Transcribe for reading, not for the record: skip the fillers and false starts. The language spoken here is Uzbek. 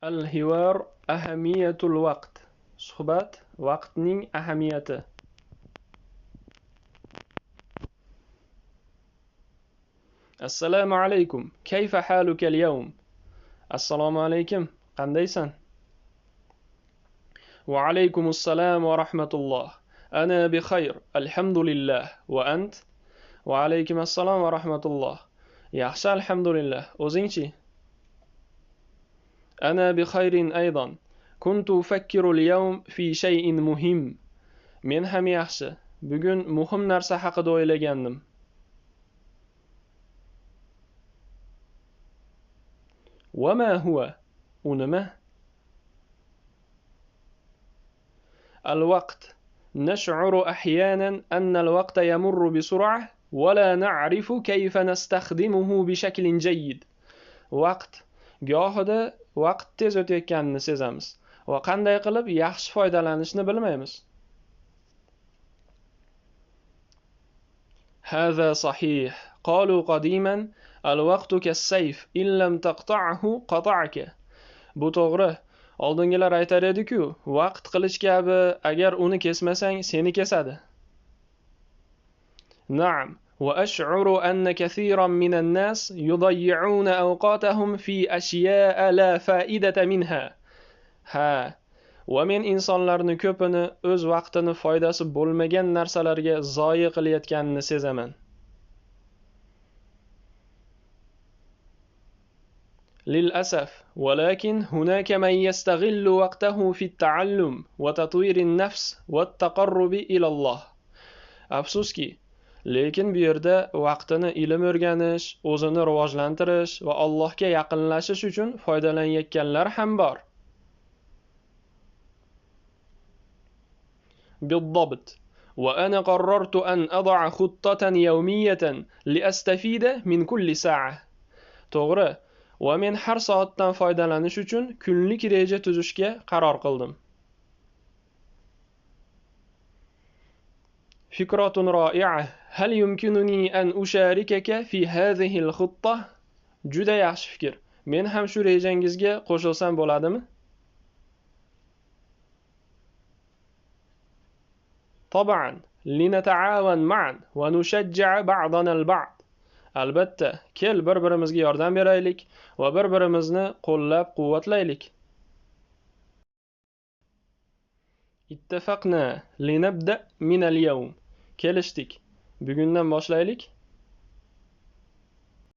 Al-hiwar ahamiyatul vaqt. Suhbat vaqtning ahamiyati. Assalomu alaykum. Kayfa haluka al-yawm? Assalomu alaykum. Qandaysan? Wa alaykum assalam wa rahmatulloh. Ana bi khayr. Alhamdulillah. Wa ant? Wa alaykum assalam wa rahmatulloh. Yaxshi alhamdulillah. O'zingchi? أنا بخير أيضا. كنت أفكر اليوم في شيء مهم. Men ham yaxshi. Bugun muhim narsa haqida o'ylagandim. وما هو؟ ونما؟ الوقت. نشعر أحيانا أن الوقت يمر بسرعة ولا نعرف كيف نستخدمه بشكل جيد. وقت. gohida vaqt tez o'tayotganini sezamiz va qanday qilib yaxshi foydalanishni bilmaymiz. هذا صحيح. قالوا قديما الوقت كالسيف إن لم تقطعه قطعك. Bu to'g'ri. Oldingilar aytar edi-ku, vaqt qilich kabi, agar uni kesmasang, seni kesadi. نعم. وأشعر أن كثيرا من الناس يضيعون أوقاتهم في أشياء لا فائدة منها. Ha. Va men insonlarni ko'pini o'z vaqtini foydasi bo'lmagan narsalarga zoyi qilayotganini sezaman. للأسف. ولكن هناك من يستغل وقته في التعلم وتطوير النفس والتقرب إلى الله. Afsuski, lekin bu yerda vaqtini ilm o'rganish, o'zini rivojlantirish va Allohga yaqinlashish uchun foydalanayotganlar ham bor. بالضبط. وأنا قررت أن أضع خطة يومية لأستفيد من كل ساعة. To'g'ri. Va men har soatdan foydalanish uchun kunlik reja tuzishga qaror qildim. فكرة رائعة. هل يمكنني أن أشاركك في هذه الخطة؟ Juda yaxshi fikr. Men ham shu rejangizga qo'shilsam bo'ladimi? طبعا. لنتعاون معا ونشجع بعضنا البعض. Albatta, kel bir-birimizga yordam beraylik va bir-birimizni qo'llab-quvvatlaylik. اتفقنا لنبدأ من اليوم. Kelishdik. Bugundan boshlaylik.